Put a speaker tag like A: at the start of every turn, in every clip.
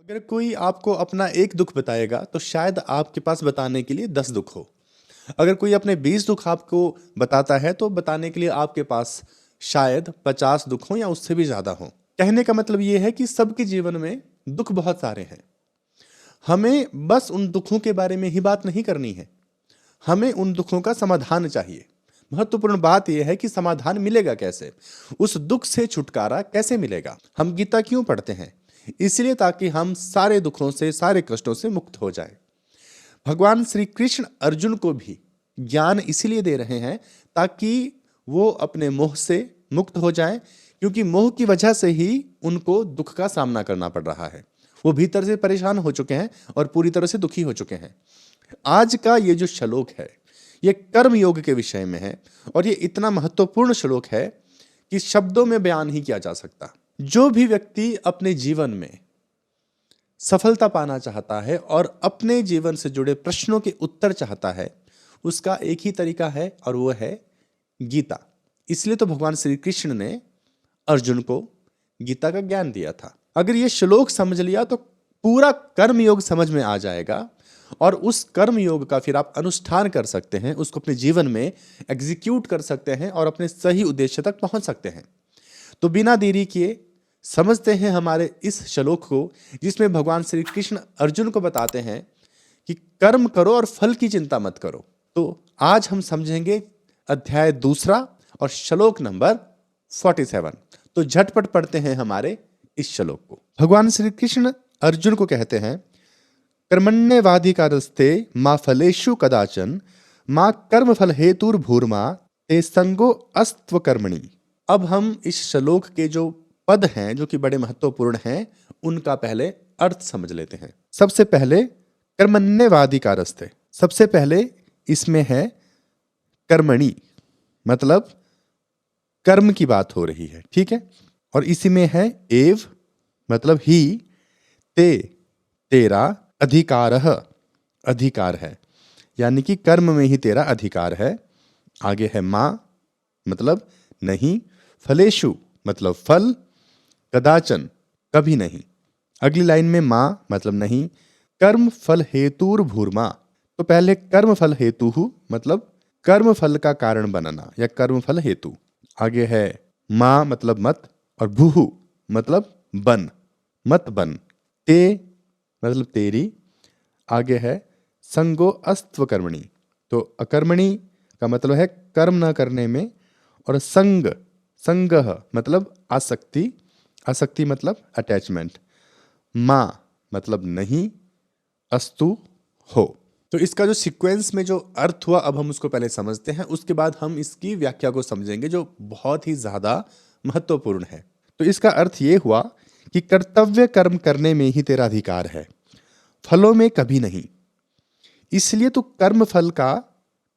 A: अगर कोई आपको अपना एक दुख बताएगा तो शायद आपके पास बताने के लिए 10 दुख हो। अगर कोई अपने 20 दुख आपको बताता है तो बताने के लिए आपके पास शायद 50 दुख हो या उससे भी ज्यादा हो। कहने का मतलब ये है कि सबके जीवन में दुख बहुत सारे हैं। हमें बस उन दुखों के बारे में ही बात नहीं करनी है, हमें उन दुखों का समाधान चाहिए। महत्वपूर्ण बात यह है कि समाधान मिलेगा कैसे, उस दुख से छुटकारा कैसे मिलेगा। हम गीता क्यों पढ़ते हैं? इसलिए ताकि हम सारे दुखों से, सारे कष्टों से मुक्त हो जाए। भगवान श्री कृष्ण अर्जुन को भी ज्ञान इसीलिए दे रहे हैं ताकि वो अपने मोह से मुक्त हो जाए, क्योंकि मोह की वजह से ही उनको दुख का सामना करना पड़ रहा है। वो भीतर से परेशान हो चुके हैं और पूरी तरह से दुखी हो चुके हैं। आज का ये जो श्लोक है ये कर्म योग के विषय में है और ये इतना महत्वपूर्ण श्लोक है कि शब्दों में बयान ही किया जा सकता। जो भी व्यक्ति अपने जीवन में सफलता पाना चाहता है और अपने जीवन से जुड़े प्रश्नों के उत्तर चाहता है, उसका एक ही तरीका है और वो है गीता। इसलिए तो भगवान श्री कृष्ण ने अर्जुन को गीता का ज्ञान दिया था। अगर ये श्लोक समझ लिया तो पूरा कर्म योग समझ में आ जाएगा और उस कर्म योग का फिर आप अनुष्ठान कर सकते हैं, उसको अपने जीवन में एग्जीक्यूट कर सकते हैं और अपने सही उद्देश्य तक पहुंच सकते हैं। तो बिना देरी किए समझते हैं हमारे इस श्लोक को, जिसमें भगवान श्री कृष्ण अर्जुन को बताते हैं कि कर्म करो और फल की चिंता मत करो। तो आज हम समझेंगे अध्याय 2 और श्लोक नंबर 47। तो झटपट पढ़ते हैं हमारे इस श्लोक को। भगवान श्री कृष्ण अर्जुन को कहते हैं, कर्मण्येवाधिकारस्ते मा फलेषु कदाचन मा कर्म फल हेतुर्भूर्मा ते संगो अस्त्व कर्मणि। अब हम इस श्लोक के जो पद हैं, जो कि बड़े महत्वपूर्ण हैं, उनका पहले अर्थ समझ लेते हैं। सबसे पहले कर्मण्येवाधिकारस्ते, सबसे पहले इसमें है कर्मणि, मतलब कर्म की बात हो रही है, ठीक है। और इसी में है एव, मतलब ही, ते, तेरा, अधिकारः, अधिकार है, यानी कि कर्म में ही तेरा अधिकार है। आगे है मा, मतलब नहीं, फलेषु मतलब फल, कदाचन कभी नहीं। अगली लाइन में मा मतलब नहीं, कर्म फल हेतुर्भूर्मा, तो पहले कर्म फल हेतु मतलब कर्म फल का कारण बनना या कर्म फल हेतु। आगे है मा मतलब मत और भूहु मतलब बन, मत बन। ते मतलब तेरी। आगे है संगो अस्त्व कर्मणि, तो अकर्मणि का मतलब है कर्म न करने में, और संग, संगह मतलब आसक्ति, आसक्ति मतलब अटैचमेंट। मां मतलब नहीं, अस्तु हो। तो इसका जो सीक्वेंस में जो अर्थ हुआ, अब हम उसको पहले समझते हैं, उसके बाद हम इसकी व्याख्या को समझेंगे जो बहुत ही ज्यादा महत्वपूर्ण है। तो इसका अर्थ ये हुआ कि कर्तव्य कर्म करने में ही तेरा अधिकार है, फलों में कभी नहीं। इसलिए तू कर्म फल का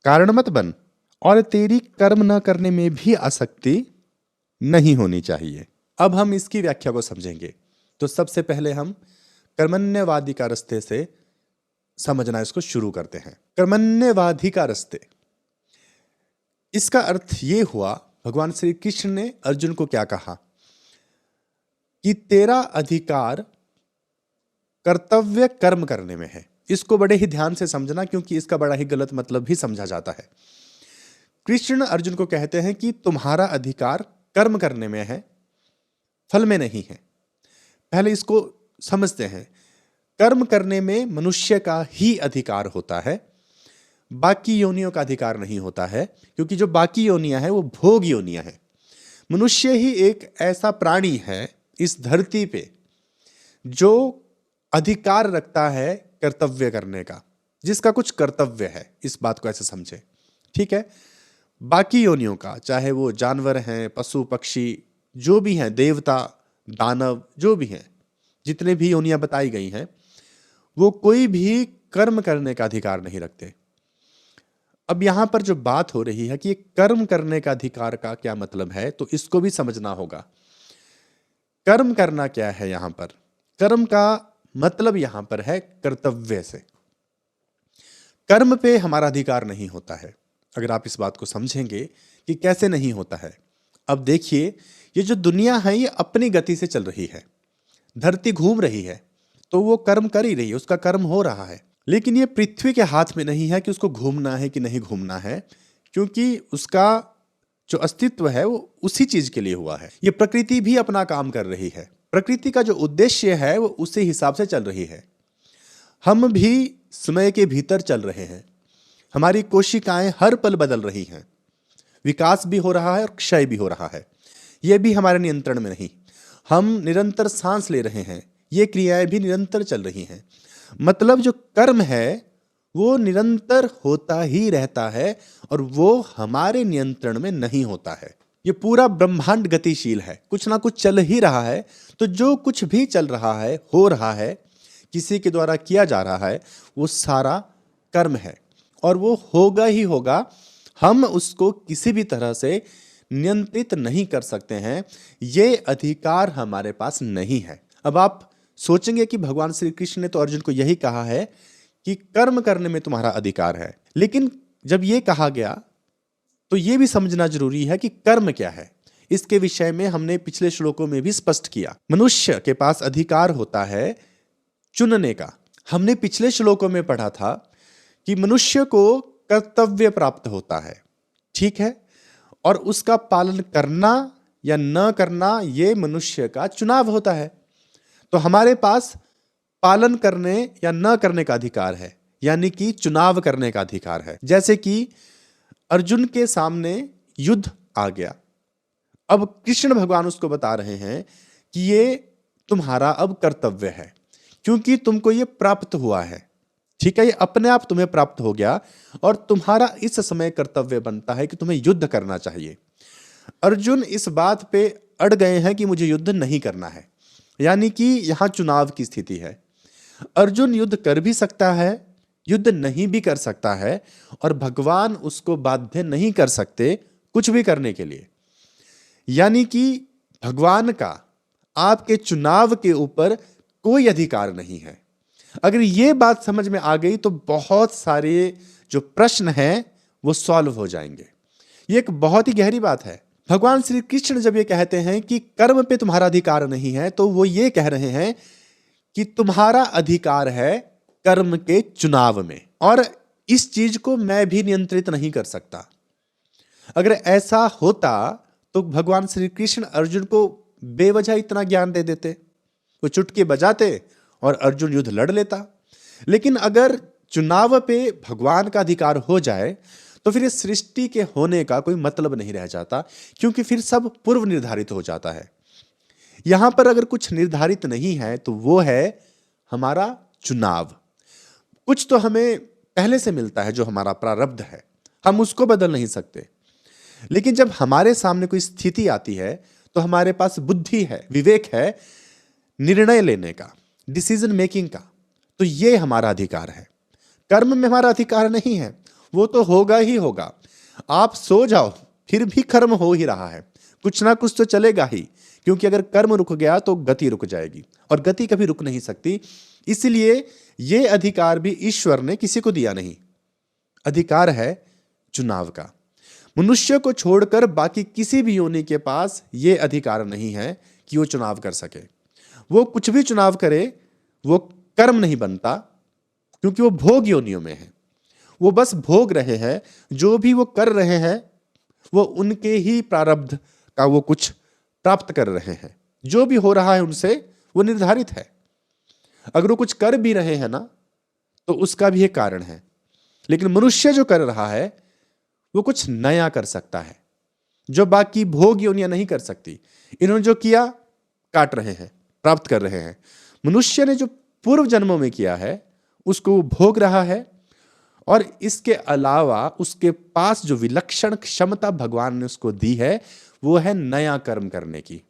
A: कारण मत बन और तेरी कर्म न करने में भी आसक्ति नहीं होनी चाहिए। अब हम इसकी व्याख्या को समझेंगे। तो सबसे पहले हम कर्मण्यवादी का रास्ते से समझना इसको शुरू करते हैं। कर्मण्यवादी का रास्ते, इसका अर्थ ये हुआ, भगवान श्री कृष्ण ने अर्जुन को क्या कहा कि तेरा अधिकार कर्तव्य कर्म करने में है। इसको बड़े ही ध्यान से समझना, क्योंकि इसका बड़ा ही गलत मतलब भी समझा जाता है। कृष्ण अर्जुन को कहते हैं कि तुम्हारा अधिकार कर्म करने में है, फल में नहीं है। पहले इसको समझते हैं। कर्म करने में मनुष्य का ही अधिकार होता है, बाकी योनियों का अधिकार नहीं होता है, क्योंकि जो बाकी योनियां हैं वो भोग योनियां हैं। मनुष्य ही एक ऐसा प्राणी है इस धरती पे जो अधिकार रखता है कर्तव्य करने का, जिसका कुछ कर्तव्य है। इस बात को ऐसे समझे, ठीक है। बाकी योनियों का, चाहे वो जानवर हैं, पशु पक्षी जो भी हैं, देवता दानव जो भी हैं, जितने भी योनियां बताई गई हैं, वो कोई भी कर्म करने का अधिकार नहीं रखते। अब यहां पर जो बात हो रही है कि कर्म करने का अधिकार का क्या मतलब है, तो इसको भी समझना होगा। कर्म करना क्या है? यहां पर कर्म का मतलब यहां पर है कर्तव्य से। कर्म पे हमारा अधिकार नहीं होता है। अगर आप इस बात को समझेंगे कि कैसे नहीं होता है। अब देखिए, ये जो दुनिया है ये अपनी गति से चल रही है, धरती घूम रही है, तो वो कर्म कर ही रही है, उसका कर्म हो रहा है। लेकिन ये पृथ्वी के हाथ में नहीं है कि उसको घूमना है कि नहीं घूमना है, क्योंकि उसका जो अस्तित्व है वो उसी चीज के लिए हुआ है। ये प्रकृति भी अपना काम कर रही है, प्रकृति का जो उद्देश्य है वो उसी हिसाब से चल रही है। हम भी समय के भीतर चल रहे हैं, हमारी कोशिकाएं हर पल बदल रही हैं, विकास भी हो रहा है और क्षय भी हो रहा है, ये भी हमारे नियंत्रण में नहीं। हम निरंतर सांस ले रहे हैं, ये क्रियाएं भी निरंतर चल रही हैं। मतलब जो कर्म है वो निरंतर होता ही रहता है और वो हमारे नियंत्रण में नहीं होता है। ये पूरा ब्रह्मांड गतिशील है, कुछ ना कुछ चल ही रहा है। तो जो कुछ भी चल रहा है, हो रहा है, किसी के द्वारा किया जा रहा है, वो सारा कर्म है और वो होगा ही होगा। हम उसको किसी भी तरह से नियंत्रित नहीं कर सकते हैं, ये अधिकार हमारे पास नहीं है। अब आप सोचेंगे कि भगवान श्री कृष्ण ने तो अर्जुन को यही कहा है कि कर्म करने में तुम्हारा अधिकार है, लेकिन जब ये कहा गया तो ये भी समझना जरूरी है कि कर्म क्या है। इसके विषय में हमने पिछले श्लोकों में भी स्पष्ट किया। मनुष्य के पास अधिकार होता है चुनने का। हमने पिछले श्लोकों में पढ़ा था कि मनुष्य को कर्तव्य प्राप्त होता है, ठीक है, और उसका पालन करना या न करना ये मनुष्य का चुनाव होता है। तो हमारे पास पालन करने या न करने का अधिकार है, यानी कि चुनाव करने का अधिकार है। जैसे कि अर्जुन के सामने युद्ध आ गया, अब कृष्ण भगवान उसको बता रहे हैं कि ये तुम्हारा अब कर्तव्य है, क्योंकि तुमको ये प्राप्त हुआ है, ठीक है, ये अपने आप तुम्हें प्राप्त हो गया और तुम्हारा इस समय कर्तव्य बनता है कि तुम्हें युद्ध करना चाहिए। अर्जुन इस बात पे अड़ गए हैं कि मुझे युद्ध नहीं करना है, यानी कि यहां चुनाव की स्थिति है। अर्जुन युद्ध कर भी सकता है, युद्ध नहीं भी कर सकता है, और भगवान उसको बाध्य नहीं कर सकते कुछ भी करने के लिए। यानी कि भगवान का आपके चुनाव के ऊपर कोई अधिकार नहीं है। अगर ये बात समझ में आ गई तो बहुत सारे जो प्रश्न हैं वो सॉल्व हो जाएंगे। ये एक बहुत ही गहरी बात है। भगवान श्री कृष्ण जब ये कहते हैं कि कर्म पे तुम्हारा अधिकार नहीं है, तो वो ये कह रहे हैं कि तुम्हारा अधिकार है कर्म के चुनाव में, और इस चीज को मैं भी नियंत्रित नहीं कर सकता। अगर ऐसा होता तो भगवान श्री कृष्ण अर्जुन को बेवजह इतना ज्ञान दे देते, वो चुटकी बजाते और अर्जुन युद्ध लड़ लेता। लेकिन अगर चुनाव पे भगवान का अधिकार हो जाए तो फिर इस सृष्टि के होने का कोई मतलब नहीं रह जाता, क्योंकि फिर सब पूर्व निर्धारित हो जाता है। यहां पर अगर कुछ निर्धारित नहीं है तो वो है हमारा चुनाव। कुछ तो हमें पहले से मिलता है जो हमारा प्रारब्ध है, हम उसको बदल नहीं सकते। लेकिन जब हमारे सामने कोई स्थिति आती है तो हमारे पास बुद्धि है, विवेक है निर्णय लेने का, डिसीजन मेकिंग का, तो ये हमारा अधिकार है। कर्म में हमारा अधिकार नहीं है, वो तो होगा ही होगा। आप सो जाओ फिर भी कर्म हो ही रहा है, कुछ ना कुछ तो चलेगा ही, क्योंकि अगर कर्म रुक गया तो गति रुक जाएगी और गति कभी रुक नहीं सकती। इसलिए ये अधिकार भी ईश्वर ने किसी को दिया नहीं, अधिकार है चुनाव का। मनुष्य को छोड़कर बाकी किसी भी योनि के पास ये अधिकार नहीं है कि वो चुनाव कर सके। वो कुछ भी चुनाव करे वो कर्म नहीं बनता, क्योंकि वो भोग योनियों में है। वो बस भोग रहे हैं, जो भी वो कर रहे हैं वो उनके ही प्रारब्ध का वो कुछ प्राप्त कर रहे हैं। जो भी हो रहा है उनसे वो निर्धारित है। अगर वो कुछ कर भी रहे हैं ना तो उसका भी एक कारण है। लेकिन मनुष्य जो कर रहा है वो कुछ नया कर सकता है, जो बाकी भोग योनियां नहीं कर सकती। इन्होंने जो किया काट रहे हैं, प्राप्त कर रहे हैं। मनुष्य ने जो पूर्व जन्मों में किया है उसको वो भोग रहा है, और इसके अलावा उसके पास जो विलक्षण क्षमता भगवान ने उसको दी है वो है नया कर्म करने की।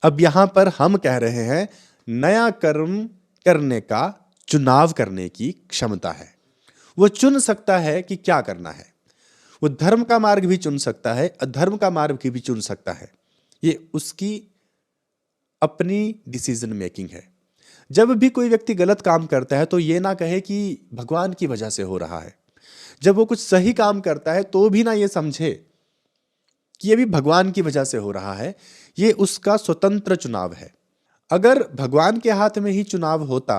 A: अब यहां पर हम कह रहे हैं नया कर्म करने का, चुनाव करने की क्षमता है। वो चुन सकता है कि क्या करना है। वो धर्म का मार्ग भी चुन सकता है, अधर्म का मार्ग भी चुन सकता है। ये उसकी अपनी डिसीजन मेकिंग है। जब भी कोई व्यक्ति गलत काम करता है तो ये ना कहे कि भगवान की वजह से हो रहा है। जब वो कुछ सही काम करता है तो भी ना ये समझे कि ये भी भगवान की वजह से हो रहा है। ये उसका स्वतंत्र चुनाव है। अगर भगवान के हाथ में ही चुनाव होता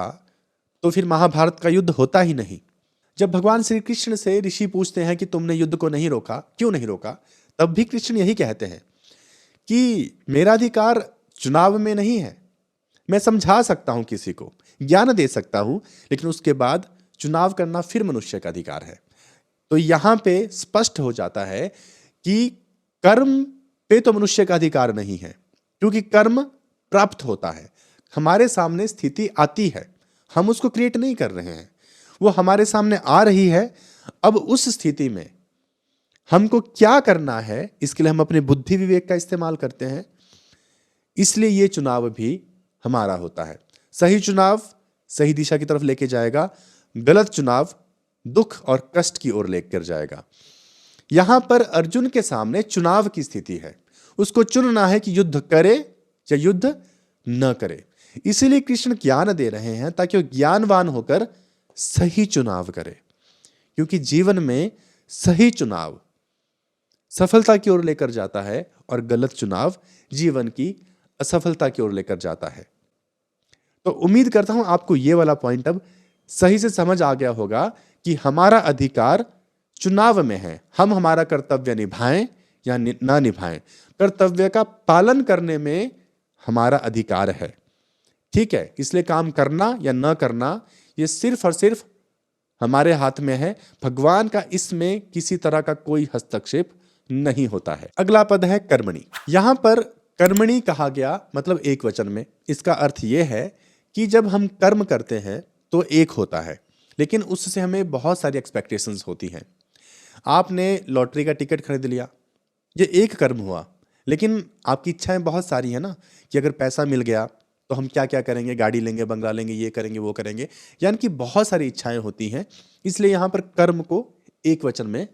A: तो फिर महाभारत का युद्ध होता ही नहीं। जब भगवान श्री कृष्ण से ऋषि पूछते हैं कि तुमने युद्ध को नहीं रोका, क्यों नहीं रोका, तब भी कृष्ण यही कहते हैं कि मेरा अधिकार चुनाव में नहीं है। मैं समझा सकता हूं, किसी को ज्ञान दे सकता हूं, लेकिन उसके बाद चुनाव करना फिर मनुष्य का अधिकार है। तो यहां पे स्पष्ट हो जाता है कि कर्म पे तो मनुष्य का अधिकार नहीं है, क्योंकि कर्म प्राप्त होता है। हमारे सामने स्थिति आती है, हम उसको क्रिएट नहीं कर रहे हैं, वो हमारे सामने आ रही है। अब उस स्थिति में हमको क्या करना है, इसके लिए हम अपने बुद्धि विवेक का इस्तेमाल करते हैं। इसलिए ये चुनाव भी हमारा होता है। सही चुनाव सही दिशा की तरफ लेके जाएगा, गलत चुनाव दुख और कष्ट की ओर लेकर जाएगा। यहां पर अर्जुन के सामने चुनाव की स्थिति है, उसको चुनना है कि युद्ध करे या युद्ध न करे। इसीलिए कृष्ण ज्ञान दे रहे हैं ताकि वो ज्ञानवान होकर सही चुनाव करे, क्योंकि जीवन में सही चुनाव सफलता की ओर लेकर जाता है और गलत चुनाव जीवन की असफलता की ओर लेकर जाता है। तो उम्मीद करता हूं आपको यह वाला पॉइंट अब सही से समझ आ गया होगा कि हमारा अधिकार चुनाव में है। हम हमारा कर्तव्य निभाएं या ना निभाएं, कर्तव्य का पालन करने में हमारा अधिकार है। ठीक है, इसलिए काम करना या न करना ये सिर्फ और सिर्फ हमारे हाथ में है। भगवान का इसमें किसी तरह का कोई हस्तक्षेप नहीं होता है। अगला पद है कर्मणि। यहां पर कर्मणि कहा गया मतलब एक वचन में। इसका अर्थ यह है कि जब हम कर्म करते हैं तो एक होता है, लेकिन उससे हमें बहुत सारी एक्सपेक्टेशंस होती हैं। आपने लॉटरी का टिकट खरीद लिया, ये एक कर्म हुआ, लेकिन आपकी इच्छाएं बहुत सारी है ना, कि अगर पैसा मिल गया तो हम क्या क्या करेंगे, गाड़ी लेंगे, बंगला लेंगे, ये करेंगे, वो करेंगे, यानी कि बहुत सारी इच्छाएं होती हैं। इसलिए यहां पर कर्म को एक वचन में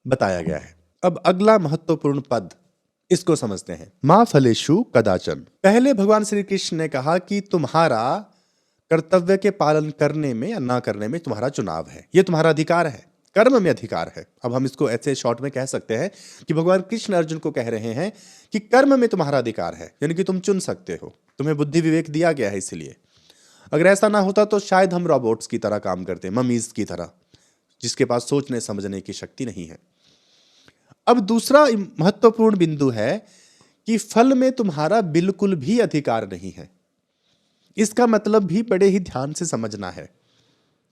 A: बताया गया है। अब अगला महत्वपूर्ण पद, इसको समझते हैं। मां फलेषु कदाचन। पहले भगवान श्री कृष्ण ने कहा कि तुम्हारा कर्तव्य के पालन करने में या ना करने में तुम्हारा चुनाव है, ये तुम्हारा अधिकार है, कर्म में अधिकार है। अब हम इसको ऐसे शॉर्ट में कह सकते हैं कि भगवान कृष्ण अर्जुन को कह रहे हैं कि कर्म में तुम्हारा अधिकार है, यानी कि तुम चुन सकते हो, तुम्हें बुद्धि विवेक दिया गया है। इसलिए अगर ऐसा ना होता तो शायद हम रोबोट्स की तरह काम करते, ममीज की तरह, जिसके पास सोचने समझने की शक्ति नहीं है। अब दूसरा महत्वपूर्ण बिंदु है कि फल में तुम्हारा बिल्कुल भी अधिकार नहीं है। इसका मतलब भी बड़े ही ध्यान से समझना है,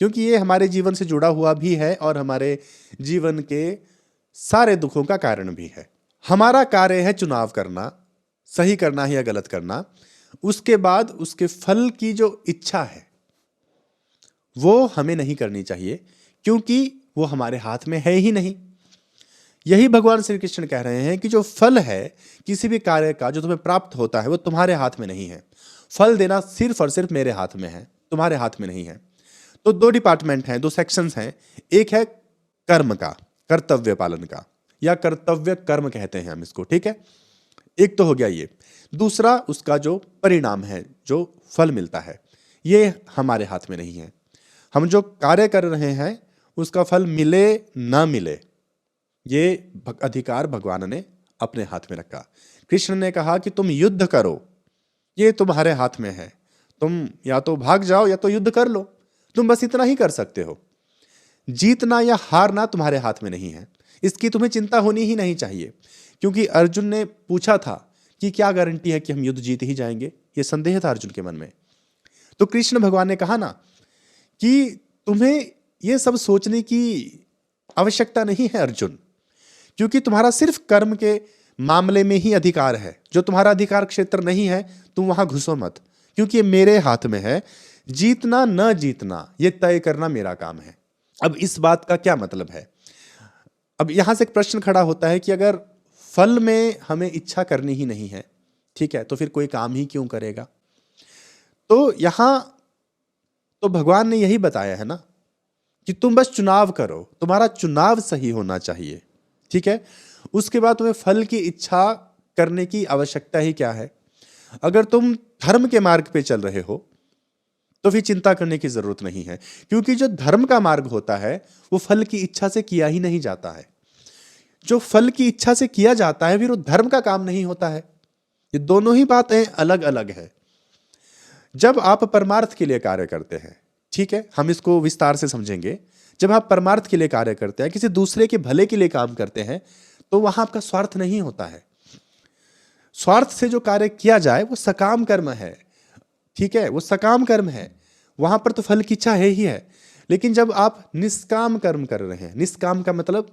A: क्योंकि ये हमारे जीवन से जुड़ा हुआ भी है और हमारे जीवन के सारे दुखों का कारण भी है। हमारा कार्य है चुनाव करना, सही करना है या गलत करना। उसके बाद उसके फल की जो इच्छा है वो हमें नहीं करनी चाहिए, क्योंकि वो हमारे हाथ में है ही नहीं। यही भगवान श्री कृष्ण कह रहे हैं कि जो फल है किसी भी कार्य का जो तुम्हें प्राप्त होता है वो तुम्हारे हाथ में नहीं है। फल देना सिर्फ और सिर्फ मेरे हाथ में है, तुम्हारे हाथ में नहीं है। तो दो डिपार्टमेंट हैं, दो सेक्शंस हैं। एक है कर्म का, कर्तव्य पालन का, या कर्तव्य कर्म कहते हैं हम इसको, ठीक है। एक तो हो गया ये। दूसरा उसका जो परिणाम है, जो फल मिलता है, ये हमारे हाथ में नहीं है। हम जो कार्य कर रहे हैं उसका फल मिले ना मिले, ये अधिकार भगवान ने अपने हाथ में रखा। कृष्ण ने कहा कि तुम युद्ध करो, ये तुम्हारे हाथ में है, तुम या तो भाग जाओ या तो युद्ध कर लो, तुम बस इतना ही कर सकते हो। जीतना या हारना तुम्हारे हाथ में नहीं है, इसकी तुम्हें चिंता होनी ही नहीं चाहिए। क्योंकि अर्जुन ने पूछा था कि क्या गारंटी है कि हम युद्ध जीत ही जाएंगे, ये संदेह था अर्जुन के मन में। तो कृष्ण भगवान ने कहा ना कि तुम्हें ये सब सोचने की आवश्यकता नहीं है अर्जुन, क्योंकि तुम्हारा सिर्फ कर्म के मामले में ही अधिकार है। जो तुम्हारा अधिकार क्षेत्र नहीं है तुम वहां घुसो मत, क्योंकि ये मेरे हाथ में है। जीतना न जीतना ये तय करना मेरा काम है। अब इस बात का क्या मतलब है? अब यहां से एक प्रश्न खड़ा होता है कि अगर फल में हमें इच्छा करनी ही नहीं है, ठीक है, तो फिर कोई काम ही क्यों करेगा? तो यहां तो भगवान ने यही बताया है ना कि तुम बस चुनाव करो, तुम्हारा चुनाव सही होना चाहिए, ठीक है। उसके बाद तुम्हें फल की इच्छा करने की आवश्यकता ही क्या है? अगर तुम धर्म के मार्ग पे चल रहे हो तो फिर चिंता करने की जरूरत नहीं है, क्योंकि जो धर्म का मार्ग होता है वो फल की इच्छा से किया ही नहीं जाता है। जो फल की इच्छा से किया जाता है फिर वो धर्म का काम नहीं होता है। ये दोनों ही बातें अलग अलग है। जब आप परमार्थ के लिए कार्य करते हैं, ठीक है, हम इसको विस्तार से समझेंगे। जब आप परमार्थ के लिए कार्य करते हैं, किसी दूसरे के भले के लिए काम करते हैं, तो वहां आपका स्वार्थ नहीं होता है। स्वार्थ से जो कार्य किया जाए वो सकाम कर्म है, ठीक है, वो सकाम कर्म है, वहां पर तो फल की इच्छा है ही है। लेकिन जब आप निष्काम कर्म कर रहे हैं, निष्काम का मतलब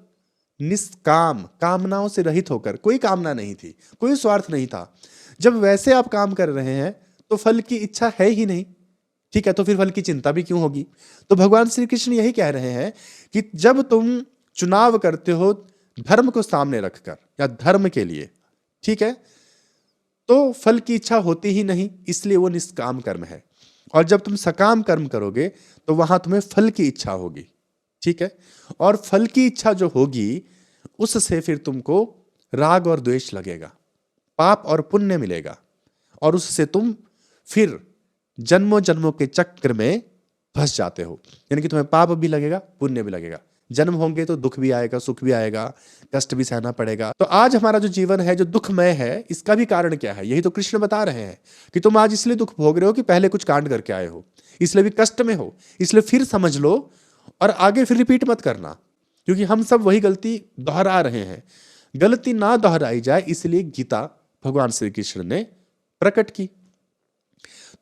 A: निष्काम, कामनाओं से रहित होकर, कोई कामना नहीं थी, कोई स्वार्थ नहीं था, जब वैसे आप काम कर रहे हैं तो फल की इच्छा है ही नहीं, ठीक है, तो फिर फल की चिंता भी क्यों होगी। तो भगवान श्री कृष्ण यही कह रहे हैं कि जब तुम चुनाव करते हो धर्म को सामने रखकर या धर्म के लिए, ठीक है, तो फल की इच्छा होती ही नहीं, इसलिए वो निष्काम कर्म है। और जब तुम सकाम कर्म करोगे तो वहां तुम्हें फल की इच्छा होगी, ठीक है, और फल की इच्छा जो होगी उससे फिर तुमको राग और द्वेष लगेगा, पाप और पुण्य मिलेगा, और उससे तुम फिर जन्मों जन्मों के चक्र में फंस जाते हो। यानी कि तुम्हें पाप भी लगेगा, पुण्य भी लगेगा, जन्म होंगे तो दुख भी आएगा, सुख भी आएगा, कष्ट भी सहना पड़ेगा। तो आज हमारा जो जीवन है जो दुखमय है, इसका भी कारण क्या है, यही तो कृष्ण बता रहे हैं कि तुम आज इसलिए दुख भोग रहे हो कि पहले कुछ कांड करके आए हो, इसलिए भी कष्ट में हो, इसलिए फिर समझ लो और आगे फिर रिपीट मत करना, क्योंकि हम सब वही गलती दोहरा रहे हैं। गलती ना दोहराई जाए इसलिए गीता भगवान श्री कृष्ण ने प्रकट की।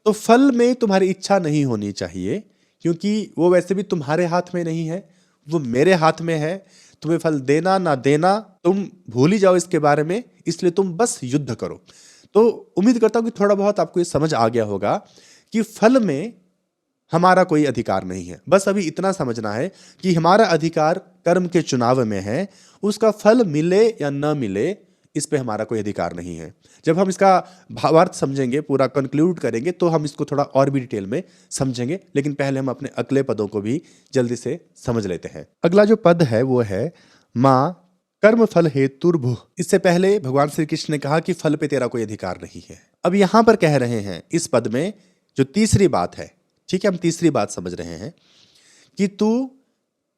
A: तो फल में तुम्हारी इच्छा नहीं होनी चाहिए, क्योंकि वो वैसे भी तुम्हारे हाथ में नहीं है, वो मेरे हाथ में है। तुम्हें फल देना ना देना तुम भूल ही जाओ इसके बारे में, इसलिए तुम बस युद्ध करो। तो उम्मीद करता हूं कि थोड़ा बहुत आपको ये समझ आ गया होगा कि फल में हमारा कोई अधिकार नहीं है। बस अभी इतना समझना है कि हमारा अधिकार कर्म के चुनाव में है, उसका फल मिले या न मिले इस पे हमारा कोई अधिकार नहीं है। जब हम इसका भावार्थ समझेंगे, पूरा कंक्लूड करेंगे, तो हम इसको थोड़ा और भी डिटेल में समझेंगे। लेकिन पहले हम अपने अगले पदों को भी जल्दी से समझ लेते हैं। अगला जो पद है वो है माँ कर्म फल हेतुर्भुः। इससे पहले भगवान श्री कृष्ण ने कहा कि फल पे तेरा कोई अधिकार नहीं है। अब यहां पर कह रहे हैं इस पद में जो तीसरी बात है, ठीक है, हम तीसरी बात समझ रहे हैं कि तू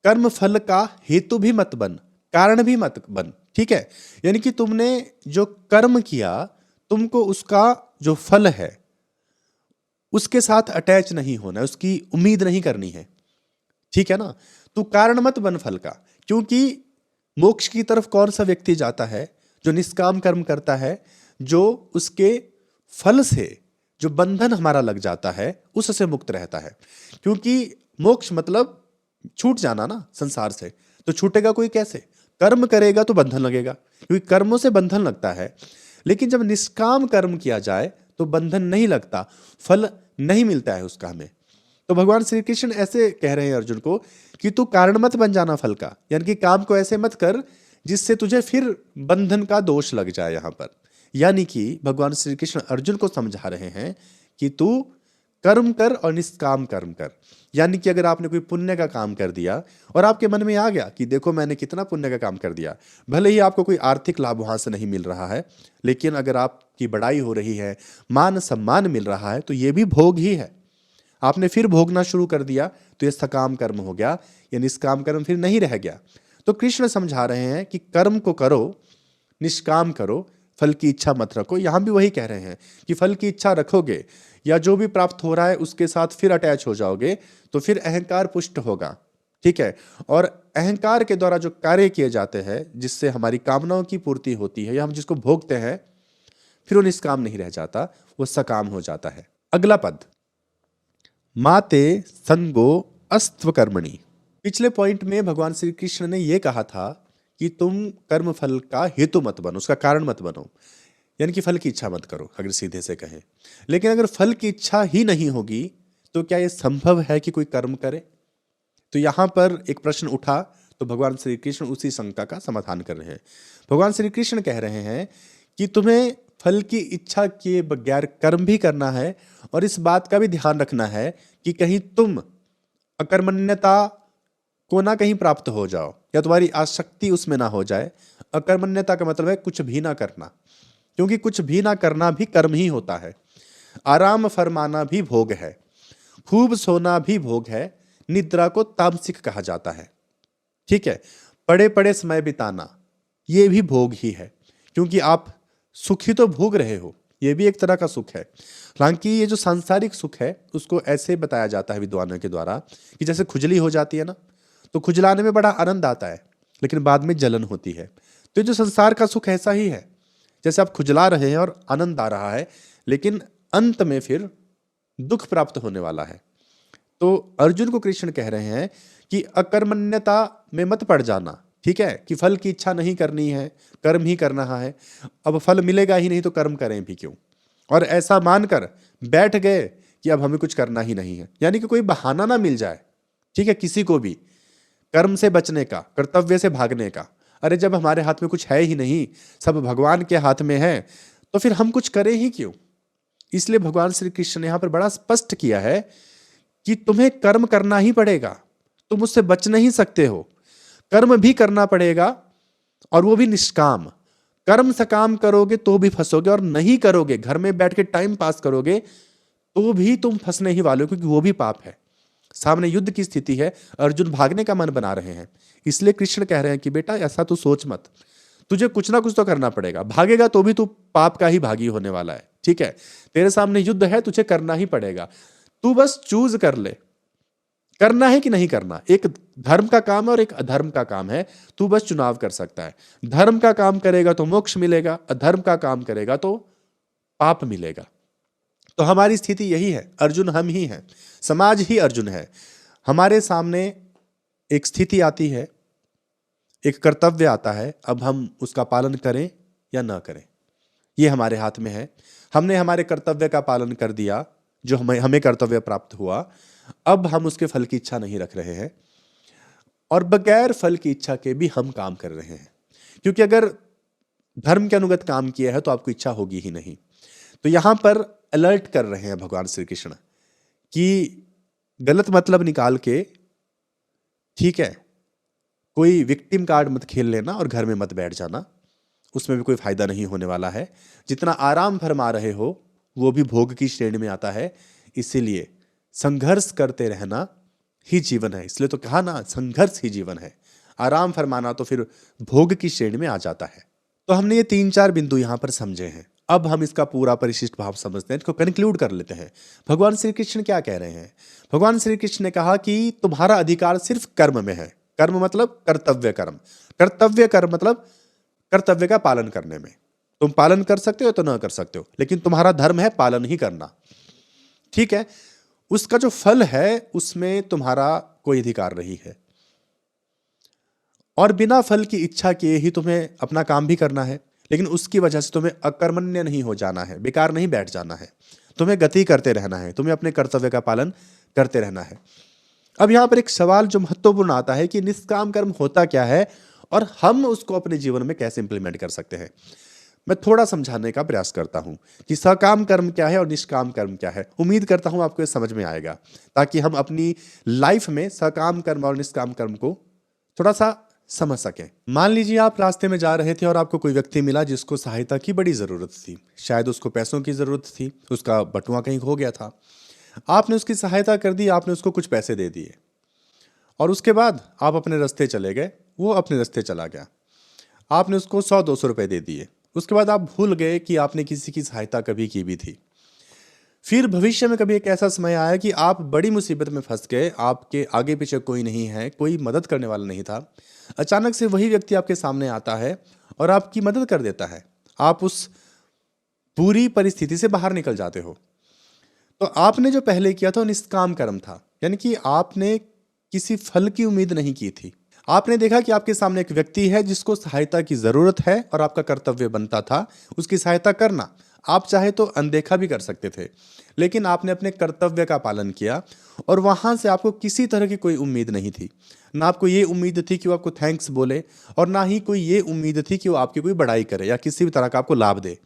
A: कर्म फल का हेतु भी मत बन, कारण भी मत बन, ठीक है। यानी कि तुमने जो कर्म किया, तुमको उसका जो फल है उसके साथ अटैच नहीं होना है, उसकी उम्मीद नहीं करनी है, ठीक है ना। तू कारण मत बन फल का, क्योंकि मोक्ष की तरफ कौन सा व्यक्ति जाता है, जो निष्काम कर्म करता है, जो उसके फल से जो बंधन हमारा लग जाता है उससे मुक्त रहता है। क्योंकि मोक्ष मतलब छूट जाना ना संसार से, तो छूटेगा कोई कैसे, कर्म करेगा तो बंधन लगेगा, क्योंकि कर्मों से बंधन लगता है। लेकिन जब निष्काम कर्म किया जाए तो बंधन नहीं लगता, फल नहीं मिलता है उसका हमें। तो भगवान श्री कृष्ण ऐसे कह रहे हैं अर्जुन को कि तू कारण मत बन जाना फल का, यानी कि काम को ऐसे मत कर जिससे तुझे फिर बंधन का दोष लग जाए यहां पर। यानी कि भगवान श्री कृष्ण अर्जुन को समझा रहे हैं कि तू कर्म कर और निष्काम कर्म कर। यानी कि अगर आपने कोई पुण्य का काम कर दिया और आपके मन में आ गया कि देखो मैंने कितना पुण्य का काम कर दिया, भले ही आपको कोई आर्थिक लाभ वहां से नहीं मिल रहा है, लेकिन अगर आपकी बड़ाई हो रही है, मान सम्मान मिल रहा है, तो ये भी भोग ही है। आपने फिर भोगना शुरू कर दिया तो ये सकाम कर्म हो गया, या निष्काम कर्म फिर नहीं रह गया। तो कृष्ण समझा रहे हैं कि कर्म को करो, निष्काम करो, फल की इच्छा मत रखो। यहां भी वही कह रहे हैं कि फल की इच्छा रखोगे या जो भी प्राप्त हो रहा है उसके साथ फिर अटैच हो जाओगे तो फिर अहंकार पुष्ट होगा, ठीक है। और अहंकार के द्वारा जो कार्य किए जाते हैं जिससे हमारी कामनाओं की पूर्ति होती है या हम जिसको भोगते हैं, फिर वो निष्काम नहीं रह जाता, वो सकाम हो जाता है। अगला पद माते संगो अस्त्व कर्मणि। पिछले पॉइंट में भगवान श्री कृष्ण ने यह कहा था कि तुम कर्म फल का हेतु मत बनो, उसका कारण मत बनो, यानी कि फल की इच्छा मत करो, अगर सीधे से कहें। लेकिन अगर फल की इच्छा ही नहीं होगी तो क्या यह संभव है कि कोई कर्म करे? तो यहां पर एक प्रश्न उठा, तो भगवान श्री कृष्ण उसी शंका का समाधान कर रहे हैं। भगवान श्री कृष्ण कह रहे हैं कि तुम्हें फल की इच्छा किए बगैर कर्म भी करना है, और इस बात का भी ध्यान रखना है कि कहीं तुम अकर्मण्यता को ना कहीं प्राप्त हो जाओ या तुम्हारी आसक्ति उसमें ना हो जाए। अकर्मण्यता का मतलब है कुछ भी ना करना, क्योंकि कुछ भी ना करना भी कर्म ही होता है। आराम फरमाना भी भोग है, खूब सोना भी भोग है, निद्रा को तामसिक कहा जाता है, ठीक है। पड़े पड़े समय बिताना ये भी भोग ही है, क्योंकि आप सुखी तो भोग रहे हो, ये भी एक तरह का सुख है। हालांकि ये जो सांसारिक सुख है उसको ऐसे बताया जाता है विद्वानों के द्वारा कि जैसे खुजली हो जाती है ना, तो खुजलाने में बड़ा आनंद आता है लेकिन बाद में जलन होती है। तो ये जो संसार का सुख ऐसा ही है, जैसे आप खुजला रहे हैं और आनंद आ रहा है लेकिन अंत में फिर दुख प्राप्त होने वाला है। तो अर्जुन को कृष्ण कह रहे हैं कि अकर्मण्यता में मत पड़ जाना, ठीक है, कि फल की इच्छा नहीं करनी है, कर्म ही करना है। अब फल मिलेगा ही नहीं तो कर्म करें भी क्यों, और ऐसा मानकर बैठ गए कि अब हमें कुछ करना ही नहीं है, यानी कि कोई बहाना ना मिल जाए, ठीक है, किसी को भी कर्म से बचने का, कर्तव्य से भागने का। अरे जब हमारे हाथ में कुछ है ही नहीं, सब भगवान के हाथ में है, तो फिर हम कुछ करें ही क्यों। इसलिए भगवान श्री कृष्ण ने यहां पर बड़ा स्पष्ट किया है कि तुम्हें कर्म करना ही पड़ेगा, तुम उससे बच नहीं सकते हो। कर्म भी करना पड़ेगा और वो भी निष्काम। कर्म सकाम करोगे तो भी फंसोगे, और नहीं करोगे, घर में बैठ के टाइम पास करोगे तो भी तुम फंसने ही वाले हो, क्योंकि वो भी पाप है। सामने युद्ध की स्थिति है, अर्जुन भागने का मन बना रहे हैं, इसलिए कृष्ण कह रहे हैं कि बेटा ऐसा तू सोच मत, तुझे कुछ ना कुछ तो करना पड़ेगा, भागेगा तो भी तू पाप का ही भागी होने वाला है, ठीक है। तेरे सामने युद्ध है, तुझे करना ही पड़ेगा, तू बस चूज कर ले करना है कि नहीं करना। एक धर्म का काम है और एक अधर्म का काम है, तू बस चुनाव कर सकता है। धर्म का काम करेगा तो मोक्ष मिलेगा, अधर्म का काम करेगा तो पाप मिलेगा। तो हमारी स्थिति यही है, अर्जुन हम ही हैं, समाज ही अर्जुन है। हमारे सामने एक स्थिति आती है, एक कर्तव्य आता है, अब हम उसका पालन करें या ना करें, ये हमारे हाथ में है। हमने हमारे कर्तव्य का पालन कर दिया, जो हमें कर्तव्य प्राप्त हुआ, अब हम उसके फल की इच्छा नहीं रख रहे हैं, और बगैर फल की इच्छा के भी हम काम कर रहे हैं, क्योंकि अगर धर्म के अनुगत काम किया है तो आपको इच्छा होगी ही नहीं। तो यहां पर अलर्ट कर रहे हैं भगवान श्री कृष्ण कि गलत मतलब निकाल के, ठीक है, कोई विक्टिम कार्ड मत खेल लेना और घर में मत बैठ जाना, उसमें भी कोई फायदा नहीं होने वाला है। जितना आराम फरमा रहे हो वो भी भोग की श्रेणी में आता है, इसीलिए संघर्ष करते रहना ही जीवन है। इसलिए तो कहा ना, संघर्ष ही जीवन है। आराम फरमाना तो फिर भोग की श्रेणी में आ जाता है। तो हमने ये 3-4 बिंदु यहां पर समझे हैं, अब हम इसका पूरा परिशिष्ट भाव समझते हैं, इसको कंक्लूड कर लेते हैं। भगवान श्री कृष्ण क्या कह रहे हैं? भगवान श्री कृष्ण ने कहा कि तुम्हारा अधिकार सिर्फ कर्म में है। कर्म मतलब कर्तव्य कर्म, कर्तव्य कर्म मतलब कर्तव्य का पालन करने में। तुम पालन कर सकते हो तो ना कर सकते हो, लेकिन तुम्हारा धर्म है पालन ही करना, ठीक है। उसका जो फल है उसमें तुम्हारा कोई अधिकार नहीं है, और बिना फल की इच्छा किए ही तुम्हें अपना काम भी करना है, लेकिन उसकी वजह से तुम्हें अकर्मण्य नहीं हो जाना है, बेकार नहीं बैठ जाना है, तुम्हें गति करते रहना है, तुम्हें अपने कर्तव्य का पालन करते रहना है। अब यहां पर एक सवाल जो महत्वपूर्ण आता है कि निष्काम कर्म होता क्या है और हम उसको अपने जीवन में कैसे इंप्लीमेंट कर सकते हैं। मैं थोड़ा समझाने का प्रयास करता हूं कि सकाम कर्म क्या है और निष्काम कर्म क्या है। उम्मीद करता हूं आपको ये समझ में आएगा, ताकि हम अपनी लाइफ में सकाम कर्म और निष्काम कर्म को थोड़ा सा समझ सकें। मान लीजिए आप रास्ते में जा रहे थे और आपको कोई व्यक्ति मिला जिसको सहायता की बड़ी जरूरत थी, शायद उसको पैसों की जरूरत थी, उसका बटुआ कहीं खो गया था। आपने उसकी सहायता कर दी, आपने उसको कुछ पैसे दे दिए, और उसके बाद आप अपने रास्ते चले गए, वो अपने रास्ते चला गया। आपने उसको 100-200 रुपए दे दिए, उसके बाद आप भूल गए कि आपने किसी की सहायता कभी की भी थी। फिर भविष्य में कभी एक ऐसा समय आया कि आप बड़ी मुसीबत में फंस गए, आपके आगे पीछे कोई नहीं है, कोई मदद करने वाला नहीं था। अचानक से वही व्यक्ति आपके सामने आता है और आपकी मदद कर देता है, आप उस पूरी परिस्थिति से बाहर निकल जाते हो। तो आपने जो पहले किया था वो निष्काम कर्म था, यानी कि आपने किसी फल की उम्मीद नहीं की थी। आपने देखा कि आपके सामने एक व्यक्ति है जिसको सहायता की जरूरत है और आपका कर्तव्य बनता था उसकी सहायता करना। आप चाहे तो अनदेखा भी कर सकते थे, लेकिन आपने अपने कर्तव्य का पालन किया, और वहां से आपको किसी तरह की कोई उम्मीद नहीं थी। ना आपको ये उम्मीद थी कि वो आपको थैंक्स बोले, और ना ही कोई ये उम्मीद थी कि वो आपकी कोई बड़ाई करे या किसी भी तरह का आपको लाभ दे।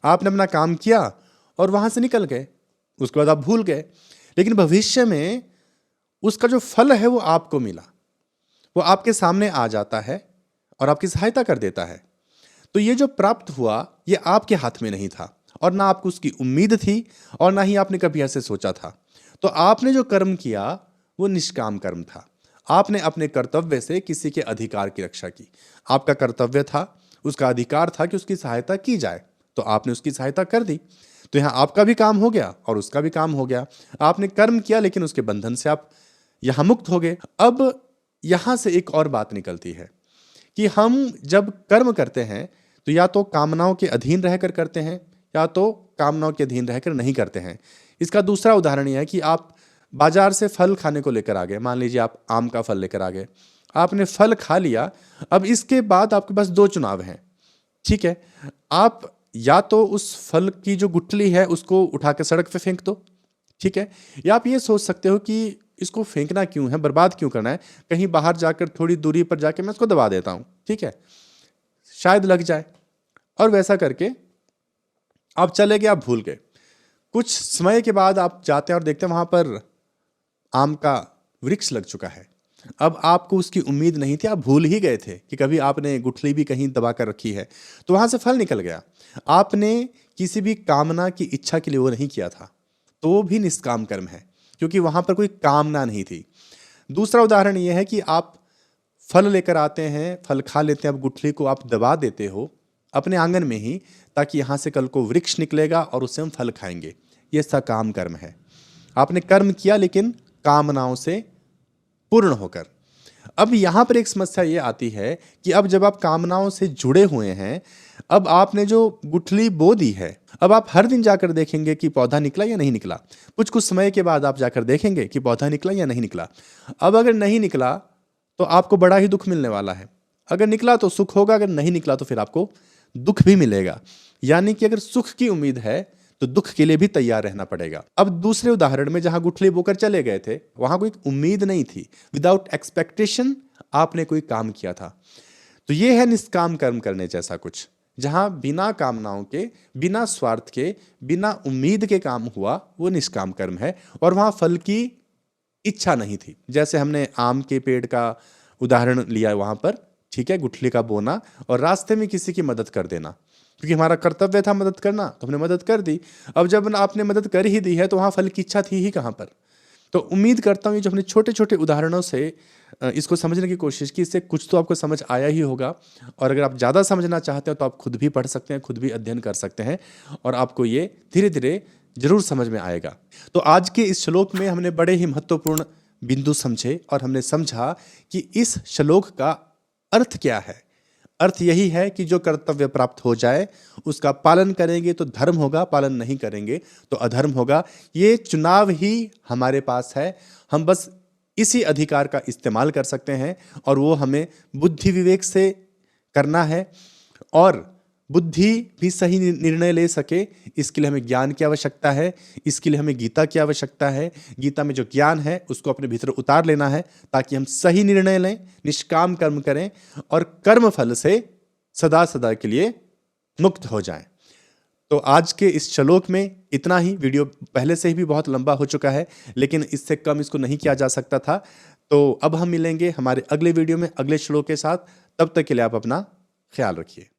A: आपने अपना काम किया और वहां से निकल गए, उसके बाद आप भूल गए। लेकिन भविष्य में उसका जो फल है वो आपको मिला, वो आपके सामने आ जाता है और आपकी सहायता कर देता है। तो ये जो प्राप्त हुआ ये आपके हाथ में नहीं था, और ना आपको उसकी उम्मीद थी, और ना ही आपने कभी ऐसे सोचा था। तो आपने जो कर्म किया वो निष्काम कर्म था। आपने अपने कर्तव्य से किसी के अधिकार की रक्षा की। आपका कर्तव्य था, उसका अधिकार था कि उसकी सहायता की जाए, तो आपने उसकी सहायता कर दी। तो यहाँ आपका भी काम हो गया और उसका भी काम हो गया। आपने कर्म किया लेकिन उसके बंधन से आप यहाँ मुक्त हो गए। अब यहाँ से एक और बात निकलती है कि हम जब कर्म करते हैं तो या तो कामनाओं के अधीन रहकर करते हैं या तो कामनाओं के अधीन रहकर नहीं करते हैं। इसका दूसरा उदाहरण यह है कि आप बाजार से फल खाने को लेकर आ गए। मान लीजिए आप आम का फल लेकर आ गए, आपने फल खा लिया। अब इसके बाद आपके पास दो चुनाव हैं, ठीक है। आप या तो उस फल की जो गुठली है उसको उठा के सड़क पे फेंक दो, ठीक है, या आप ये सोच सकते हो कि इसको फेंकना क्यों है, बर्बाद क्यों करना है, कहीं बाहर जाकर थोड़ी दूरी पर जाके मैं इसको दबा देता हूं, ठीक है, शायद लग जाए। और वैसा करके आप चले गए, आप भूल गए। कुछ समय के बाद आप जाते हैं और देखते हैं वहां पर आम का वृक्ष लग चुका है। अब आपको उसकी उम्मीद नहीं थी, आप भूल ही गए थे कि कभी आपने गुठली भी कहीं दबा कर रखी है, तो वहां से फल निकल गया। आपने किसी भी कामना की इच्छा के लिए वो नहीं किया था, तो वो भी निष्काम कर्म है, क्योंकि वहां पर कोई कामना नहीं थी। दूसरा उदाहरण ये है कि आप फल लेकर आते हैं, फल खा लेते हैं, अब गुठली को आप दबा देते हो अपने आंगन में ही, ताकि यहां से कल को वृक्ष निकलेगा और उससे हम फल खाएंगे। ये सकाम कर्म है। आपने कर्म किया लेकिन कामनाओं से पूर्ण होकर। अब यहां पर एक समस्या ये आती है कि अब जब आप कामनाओं से जुड़े हुए हैं, अब आपने जो गुठली बो दी है, अब आप हर दिन जाकर देखेंगे कि पौधा निकला या नहीं निकला। कुछ कुछ समय के बाद आप जाकर देखेंगे कि पौधा निकला या नहीं निकला। अब अगर नहीं निकला तो आपको बड़ा ही दुख मिलने वाला है। अगर निकला तो सुख होगा, अगर नहीं निकला तो फिर आपको दुख भी मिलेगा। यानी कि अगर सुख की उम्मीद है तो दुख के लिए भी तैयार रहना पड़ेगा। अब दूसरे उदाहरण में जहां गुठली बोकर चले गए थे, वहां कोई उम्मीद नहीं थी, विदाउट एक्सपेक्टेशन आपने कोई काम किया था। तो ये है निष्काम कर्म करने जैसा कुछ, जहां बिना कामनाओं के, बिना स्वार्थ के, बिना उम्मीद के काम हुआ, वो निष्काम कर्म है। और वहां फल की इच्छा नहीं थी। जैसे हमने आम के पेड़ का उदाहरण लिया वहां पर, ठीक है, गुठली का बोना और रास्ते में किसी की मदद कर देना, क्योंकि हमारा कर्तव्य था मदद करना, तो हमने मदद कर दी। अब जब आपने मदद कर ही दी है तो वहां फल की इच्छा थी ही कहां पर। तो उम्मीद करता हूं ये जो हमने छोटे छोटे उदाहरणों से इसको समझने की कोशिश की, इससे कुछ तो आपको समझ आया ही होगा। और अगर आप ज़्यादा समझना चाहते हो तो आप खुद भी पढ़ सकते हैं, खुद भी अध्ययन कर सकते हैं, और आपको ये धीरे धीरे जरूर समझ में आएगा। तो आज के इस श्लोक में हमने बड़े ही महत्वपूर्ण बिंदु समझे और हमने समझा कि इस श्लोक का अर्थ क्या है। अर्थ यही है कि जो कर्तव्य प्राप्त हो जाए उसका पालन करेंगे तो धर्म होगा, पालन नहीं करेंगे तो अधर्म होगा। ये चुनाव ही हमारे पास है, हम बस इसी अधिकार का इस्तेमाल कर सकते हैं, और वो हमें बुद्धि विवेक से करना है। और बुद्धि भी सही निर्णय ले सके, इसके लिए हमें ज्ञान की आवश्यकता है, इसके लिए हमें गीता की आवश्यकता है। गीता में जो ज्ञान है उसको अपने भीतर उतार लेना है, ताकि हम सही निर्णय लें, निष्काम कर्म करें और कर्म फल से सदा सदा के लिए मुक्त हो जाएं। तो आज के इस श्लोक में इतना ही। वीडियो पहले से ही भी बहुत लंबा हो चुका है, लेकिन इससे कम इसको नहीं किया जा सकता था। तो अब हम मिलेंगे हमारे अगले वीडियो में अगले श्लोक के साथ। तब तक के लिए आप अपना ख्याल रखिए।